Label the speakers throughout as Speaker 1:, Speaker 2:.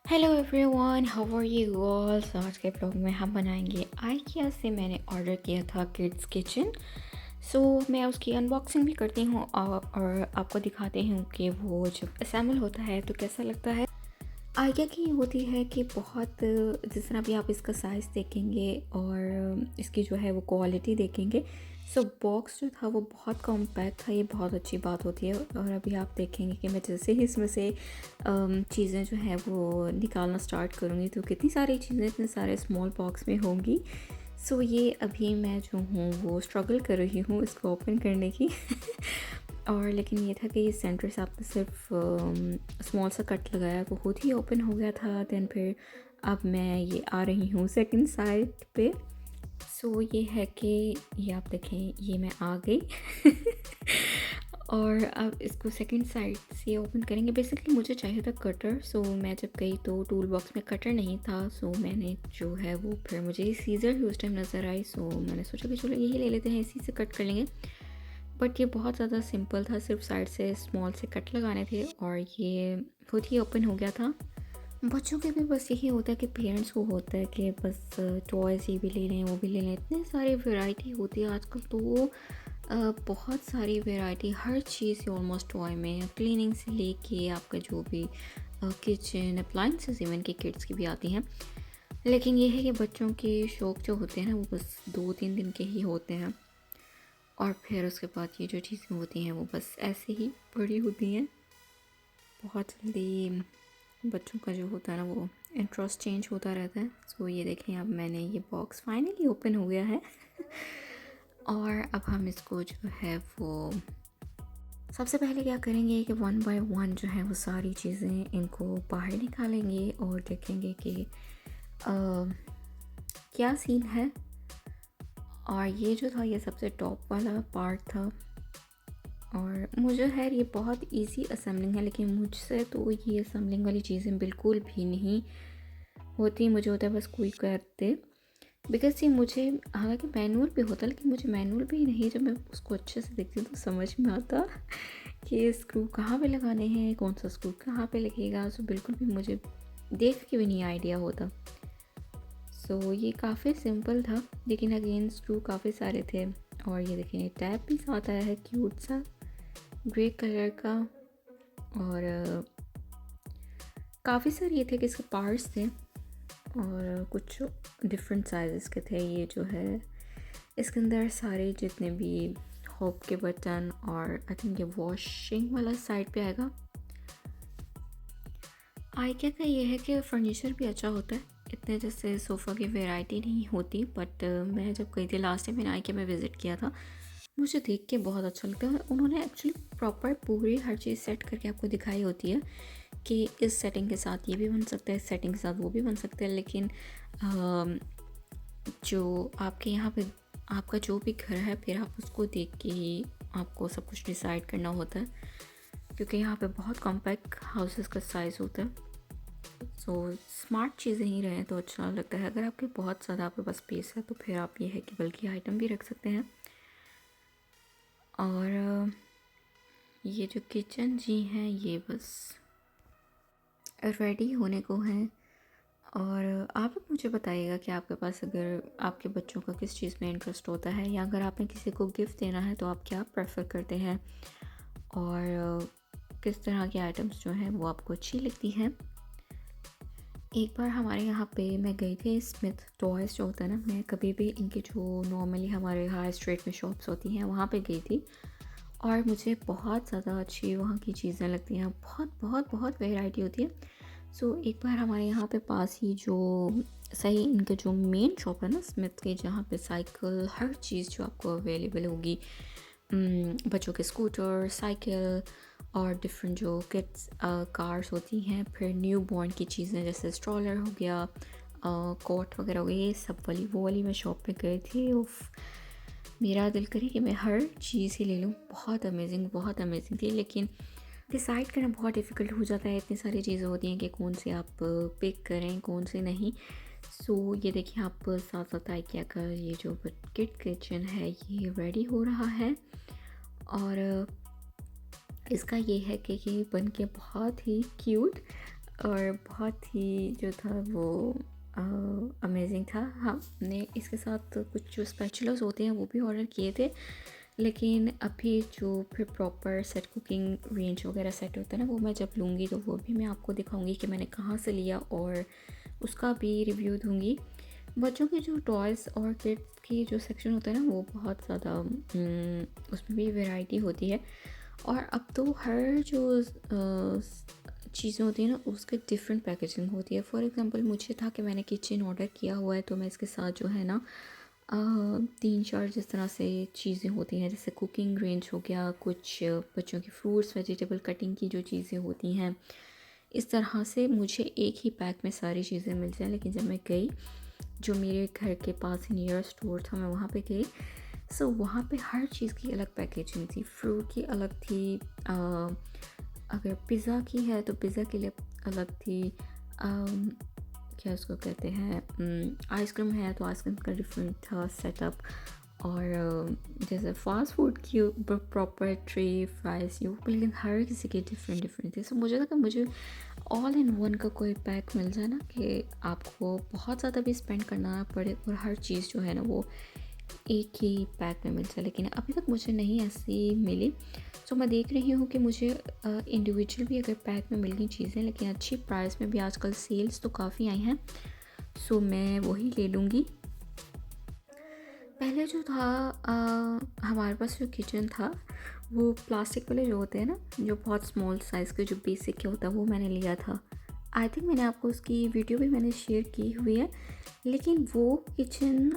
Speaker 1: Hello everyone, how are you all. So आज के blog में हम बनाएंगे आइकिया से मैंने ऑर्डर किया था किड्स किचन। सो मैं उसकी अनबॉक्सिंग भी करती हूँ और आपको दिखाती हूँ कि वो जब असेंबल होता है तो कैसा लगता है। आइडिया की होती है कि बहुत जिस तरह भी आप इसका साइज़ देखेंगे और इसकी जो है वो क्वालिटी देखेंगे। सो बॉक्स जो था वो बहुत कॉम्पैक्ट था, ये बहुत अच्छी बात होती है। और अभी आप देखेंगे कि मैं जैसे ही इसमें से चीज़ें जो है वो निकालना स्टार्ट करूँगी तो कितनी सारी चीज़ें इतने सारे स्मॉल बॉक्स में होंगी। सो ये अभी मैं जो हूँ वो स्ट्रगल कर रही हूँ इसको ओपन करने की और लेकिन ये था कि ये सेंटर से आपने सिर्फ स्मॉल सा कट लगाया वो खुद ही ओपन हो गया था। देन फिर अब मैं ये आ रही हूँ सेकंड साइड पे। सो ये है कि ये आप देखें, ये मैं आ गई और अब इसको सेकंड साइड से ओपन करेंगे। बेसिकली मुझे चाहिए था कटर। सो मैं जब गई तो टूल बॉक्स में कटर नहीं था। सो मैंने जो है वो फिर मुझे सीज़र ही उस टाइम नज़र आई। सो मैंने सोचा कि चलो यही ले लेते हैं, इसी से कट कर लेंगे। बट ये बहुत ज़्यादा सिंपल था, सिर्फ साइड से स्मॉल से कट लगाने थे और ये खुद ही ओपन हो गया था। बच्चों के भी बस यही होता है कि पेरेंट्स को होता है कि बस टॉयज़ ये भी ले लें वो भी ले लें। इतने सारी वैरायटी होती है आजकल तो बहुत सारी वैरायटी हर चीज़ से ऑलमोस्ट टॉय में, क्लीनिंग से लेके आपका जो भी किचन अप्लाइंसेस इवन के किड्स की भी आती हैं। लेकिन ये है कि बच्चों के शौक़ जो होते हैं ना वो बस 2-3 दिन के ही होते हैं और फिर उसके बाद ये जो चीज़ें होती हैं वो बस ऐसे ही बड़ी होती हैं। बहुत जल्दी बच्चों का जो होता है ना वो इंटरेस्ट चेंज होता रहता है। सो ये देखें, अब मैंने ये बॉक्स फाइनली ओपन हो गया है और अब हम इसको जो है वो सबसे पहले क्या करेंगे कि वन बाय वन जो है वो सारी चीज़ें इनको बाहर निकालेंगे और देखेंगे कि क्या सीन है। और ये जो था ये सबसे टॉप वाला पार्ट था और मुझे खैर ये बहुत इजी असेंबलिंग है, लेकिन मुझसे तो ये असेंबलिंग वाली चीज़ें बिल्कुल भी नहीं होती। मुझे होता है बस कोई कर दे, बिकॉज ये मुझे हालांकि मैनुअल भी होता, लेकिन मुझे मैनुअल भी नहीं, जब मैं उसको अच्छे से देखती हूँ तो समझ में आता कि स्क्रू कहाँ पे लगाने हैं, कौन सा स्क्रू कहाँ पे लगेगा। सो बिल्कुल भी मुझे देख के भी नहीं आइडिया होता। सो ये काफ़ी सिंपल था, लेकिन अगेन स्क्रू काफ़ी सारे थे। और ये देखें टैप भी साथ आया है क्यूट सा ग्रे कलर का। और काफ़ी सारे ये थे कि इसके पार्ट्स थे और कुछ डिफरेंट साइज़ के थे। ये जो है इसके अंदर सारे जितने भी होप के बटन और आई थिंक ये वॉशिंग वाला साइड पे आएगा। आइकिया का ये है कि फर्नीचर भी अच्छा होता है, इतने जैसे सोफ़ा की वैरायटी नहीं होती। बट मैं जब गई थी लास्ट टाइम मैंने आइकिया में विज़िट किया था, मुझे देख के बहुत अच्छा लगता है। उन्होंने एक्चुअली प्रॉपर पूरी हर चीज़ सेट करके आपको दिखाई होती है कि इस सेटिंग के साथ ये भी बन सकता है, इस सेटिंग के साथ वो भी बन सकता है। लेकिन जो आपके यहाँ पे आपका जो भी घर है फिर आप उसको देख के ही आपको सब कुछ डिसाइड करना होता है, क्योंकि यहाँ पे बहुत कॉम्पैक्ट हाउसेस का साइज़ होता है। सो स्मार्ट चीज़ें ही रहें तो अच्छा लगता है। अगर आपके बहुत ज़्यादा आपके पास स्पेस है तो फिर आप ये है कि बल्कि आइटम भी रख सकते हैं। और ये जो किचन जी हैं ये बस रेडी होने को हैं। और आप लोग मुझे बताइएगा कि आपके पास अगर आपके बच्चों का किस चीज़ में इंटरेस्ट होता है, या अगर आपने किसी को गिफ्ट देना है तो आप क्या प्रेफर करते हैं और किस तरह के आइटम्स जो हैं वो आपको अच्छी लगती हैं। एक बार हमारे यहाँ पे मैं गई थी स्मिथ टॉयज़ जो होता है ना, मैं कभी भी इनके जो नॉर्मली हमारे हाई स्ट्रीट में शॉप्स होती हैं वहाँ पे गई थी और मुझे बहुत ज़्यादा अच्छी वहाँ की चीज़ें लगती हैं। बहुत बहुत बहुत वैरायटी होती है। सो एक बार हमारे यहाँ पे पास ही जो सही इनके जो मेन शॉप है ना स्मिथ के, जहाँ पे साइकिल हर चीज़ जो आपको अवेलेबल होगी, बच्चों के स्कूटर, साइकिल और डिफरेंट जो किड्स कार्स होती हैं, फिर न्यू बॉर्न की चीज़ें जैसे स्ट्रॉलर हो गया, कोट वगैरह हो गया, ये सब वाली वो वाली मैं शॉप पे गई थी। उफ, मेरा दिल करे कि मैं हर चीज़ ही ले लूँ। बहुत अमेजिंग थी, लेकिन डिसाइड करना बहुत डिफ़िकल्ट हो जाता है। इतनी सारी चीज़ें होती हैं कि कौन से आप पिक करें कौन से नहीं। सो ये देखिए आप साथ साथ आइकिया का ये जो किड किचन है ये रेडी हो रहा है। और इसका ये है कि ये बन के बहुत ही क्यूट और बहुत ही जो था वो अमेजिंग था। हाँ, हमने इसके साथ कुछ जो स्पैचुलास होते हैं वो भी ऑर्डर किए थे, लेकिन अभी जो फिर प्रॉपर सेट कुकिंग रेंज वगैरह सेट होता है ना, वो मैं जब लूँगी तो वो भी मैं आपको दिखाऊंगी कि मैंने कहाँ से लिया, और उसका भी रिव्यू दूँगी। बच्चों के जो टॉयज़ और किड्स की जो सेक्शन होता है ना, वो बहुत ज़्यादा उसमें भी वैरायटी होती है। और अब तो हर जो चीज़ें होती हैं ना, उसके डिफरेंट पैकेजिंग होती है। फॉर एग्ज़ाम्पल मुझे था कि मैंने किचन ऑर्डर किया हुआ है, तो मैं इसके साथ जो है ना 3-4 जिस तरह से चीज़ें होती हैं, जैसे कुकिंग रेंज हो गया, कुछ बच्चों की फ्रूट्स वेजिटेबल कटिंग की जो चीज़ें होती हैं, इस तरह से मुझे एक ही पैक में सारी चीज़ें मिल जाएँ। लेकिन जब मैं गई, जो मेरे घर के पास ही नियर स्टोर था, मैं वहाँ पे गई, सो वहाँ पे हर चीज़ की अलग पैकेजिंग थी। फ्रूट की अलग थी, अगर पिज़्ज़ा की है तो पिज़्ज़ा के लिए अलग थी, क्या उसको कहते हैं, आइसक्रीम है तो आइसक्रीम का डिफरेंट था सेटअप। और जैसे फ़ास्ट फूड की प्रॉपर ट्रे फ्राइज़ ये वो, लेकिन हर किसी के डिफरेंट डिफरेंट थे। सो मुझे लगा मुझे ऑल इन वन का कोई पैक मिल जाए ना, कि आपको बहुत ज़्यादा भी स्पेंड करना ना पड़े और हर चीज़ जो है ना वो एक ही पैक में मिल जाए। लेकिन अभी तक मुझे नहीं ऐसी मिली। सो मैं देख रही हूँ कि मुझे इंडिविजुअल भी अगर पैक में मिल गई चीज़ें, लेकिन अच्छी प्राइस में भी, आजकल सेल्स तो काफ़ी आई हैं, सो मैं वही ले लूँगी। पहले जो था हमारे पास जो किचन था, वो प्लास्टिक वाले जो होते हैं ना, जो बहुत स्मॉल साइज़ के जो बेसिक के होता है, वो मैंने लिया था। आई थिंक मैंने आपको उसकी वीडियो भी मैंने शेयर की हुई है। लेकिन वो किचन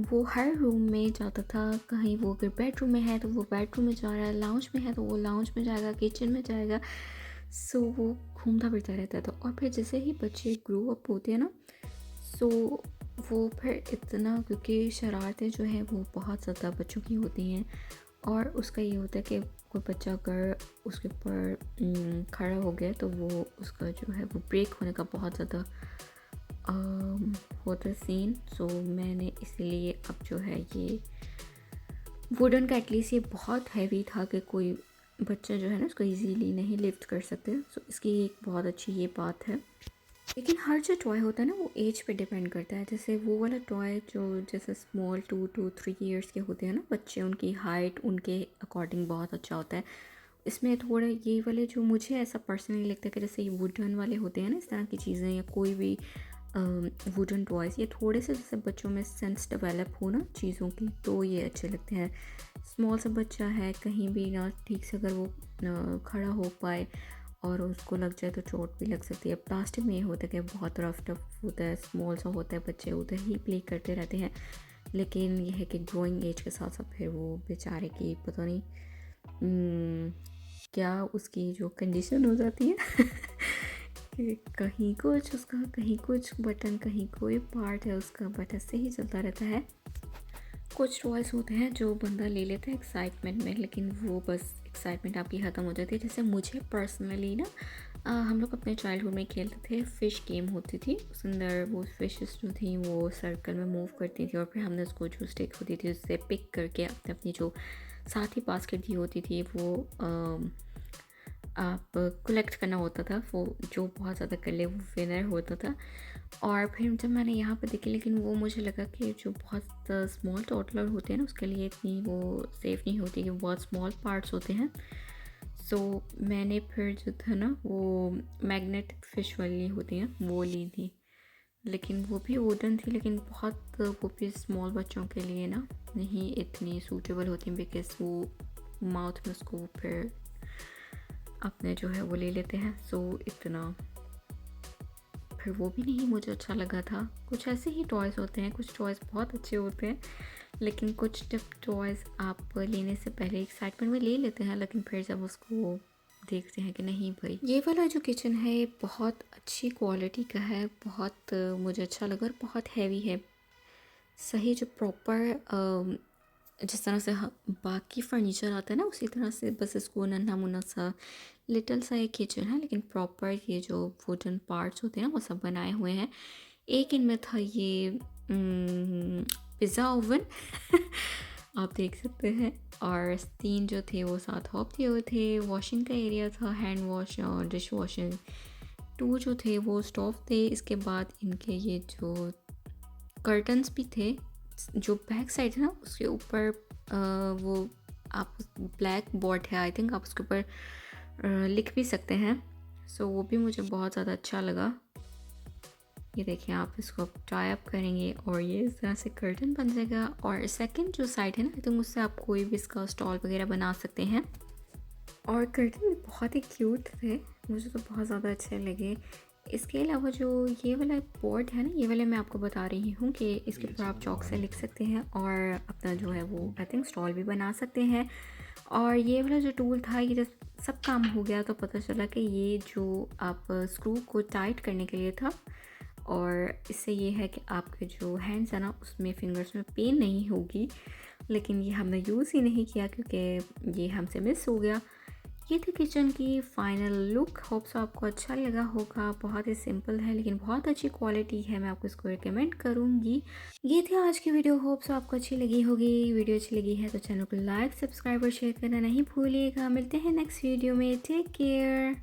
Speaker 1: वो हर रूम में जाता था। कहीं वो अगर बेडरूम में है तो वो बेडरूम में जा रहा है, लाउंज में है तो वो लाउंज में जाएगा, किचन में जाएगा। सो वो घूमता फिरता रहता था। और फिर जैसे ही बच्चे ग्रो अप होते हैं ना, सो वो फिर इतना, क्योंकि शरारतें जो हैं वो बहुत ज़्यादा बच्चों की होती हैं, और उसका ये होता है कि कोई बच्चा अगर उसके ऊपर खड़ा हो गया तो वो उसका जो है वो ब्रेक होने का बहुत ज़्यादा होता है सीन। सो मैंने इसीलिए अब जो है ये वुडन का, एटलीस्ट ये बहुत हैवी था कि कोई बच्चा जो है ना उसको इजीली नहीं लिफ्ट कर सकते। सो इसकी एक बहुत अच्छी ये बात है। लेकिन हर जो टॉय होता है ना वो एज पे डिपेंड करता है। जैसे वो वाला टॉय जो जैसे स्मॉल 2 to 3 ईयर्स के होते हैं ना बच्चे, उनकी हाइट उनके अकॉर्डिंग बहुत अच्छा होता है। इसमें थोड़ा ये वाले जो मुझे ऐसा पर्सनली लगता है कि जैसे ये वुडन वाले होते हैं ना, इस तरह की चीज़ें या कोई भी वुडन टॉयज़, ये थोड़े से जैसे बच्चों में सेंस डेवलप हो ना चीज़ों की, तो ये अच्छे लगते हैं। स्मॉल सा बच्चा है, कहीं भी ना ठीक से अगर वो खड़ा हो पाए और उसको लग जाए तो चोट भी लग सकती है। प्लास्टिक में ये होता है कि बहुत रफ टफ होता है, स्मॉल सा होता है, बच्चे उधर ही प्ले करते रहते हैं। लेकिन यह है कि ग्रोइंग एज के साथ साथ फिर वो बेचारे की पता नहीं क्या उसकी जो कंडीशन हो जाती है कि कहीं कुछ उसका, कहीं कुछ बटन, कहीं कोई पार्ट है उसका, बट ऐसे ही चलता रहता है। कुछ टॉयज़ होते हैं जो बंदा ले लेता है एक्साइटमेंट में, लेकिन वो बस एक्साइटमेंट आपकी ख़त्म हो जाती है। जैसे मुझे पर्सनली ना हम लोग अपने चाइल्डहुड में खेलते थे, फ़िश गेम होती थी। उसके अंदर वो फ़िशेस जो थी वो सर्कल में मूव करती थी, और फिर हमने उसको जो स्टिक होती थी उससे पिक करके अपने अपनी जो साथ ही बास्केट दी होती थी वो आप कलेक्ट करना होता था। वो जो बहुत ज़्यादा कर ले वो विनर होता था। और फिर जब मैंने यहाँ पे देखी, लेकिन वो मुझे लगा कि जो बहुत स्मॉल टॉडलर होते हैं ना उसके लिए इतनी वो सेफ़ नहीं होती, कि बहुत स्मॉल पार्ट्स होते हैं। सो मैंने फिर जो था ना वो मैग्नेटिक फ़िश वाली होती हैं वो ली थी, लेकिन वो भी वुडन थी, लेकिन बहुत वो भी स्मॉल बच्चों के लिए ना नहीं इतनी सूटेबल होती, बिकॉज़ वो माउथ में उसको फिर अपने जो है वो ले लेते हैं। सो इतना फिर वो भी नहीं मुझे अच्छा लगा था। कुछ ऐसे ही टॉयज़ होते हैं, कुछ टॉयज़ बहुत अच्छे होते हैं, लेकिन कुछ जब टॉयज़ आप लेने से पहले एक्साइटमेंट में ले लेते हैं, लेकिन फिर जब उसको देखते हैं कि नहीं भाई। ये वाला जो किचन है ये बहुत अच्छी क्वालिटी का है, बहुत मुझे अच्छा लगा, और बहुत हैवी है। सही जो प्रॉपर जिस तरह से बाकी फर्नीचर आता है ना उसी तरह से, बस इसको नन्हा मुन्ना सा लिटिल सा एक किचन है, लेकिन प्रॉपर ये जो वुडन पार्ट्स होते हैं ना वो सब बनाए हुए हैं। एक इनमें था ये पिज़्ज़ा ओवन आप देख सकते हैं। और 3 जो थे वो 7 हॉब दिए हुए थे, वॉशिंग का एरिया था, हैंड वॉश और डिश वॉशिंग 2 जो थे वो स्टोव थे। इसके बाद इनके ये जो कर्टन्स भी थे, जो बैक साइड है ना उसके ऊपर वो आप ब्लैक बोर्ड है आई थिंक, आप उसके ऊपर लिख भी सकते हैं। सो वो भी मुझे बहुत ज़्यादा अच्छा लगा। ये देखिए आप इसको टाई अप करेंगे और ये इस तरह से कर्टन बन जाएगा। और सेकंड जो साइड है ना, आई थिंक उससे आप कोई भी इसका स्टॉल वगैरह बना सकते हैं। और कर्टन भी बहुत ही क्यूट थे, मुझे तो बहुत ज़्यादा अच्छे लगे। इसके अलावा जो ये वाला बोर्ड है ना, ये वाला मैं आपको बता रही हूँ कि इसके ऊपर आप चॉक से लिख सकते हैं और अपना जो है वो आई थिंक स्टॉल भी बना सकते हैं। और ये वाला जो टूल था, ये जब सब काम हो गया तो पता चला कि ये जो आप स्क्रू को टाइट करने के लिए था। और इससे ये है कि आपके जो हैंड्स है ना उसमें फिंगर्स में पेन नहीं होगी। लेकिन ये हमने यूज़ ही नहीं किया क्योंकि ये हमसे मिस हो गया। ये थी किचन की फाइनल लुक। होप्स आपको अच्छा लगा होगा। बहुत ही सिंपल है लेकिन बहुत अच्छी क्वालिटी है, मैं आपको इसको रिकमेंड करूँगी। ये थी आज की वीडियो, होप्स आपको अच्छी लगी होगी। वीडियो अच्छी लगी है तो चैनल को लाइक, सब्सक्राइब और शेयर करना नहीं भूलिएगा। मिलते हैं नेक्स्ट वीडियो में। Take care.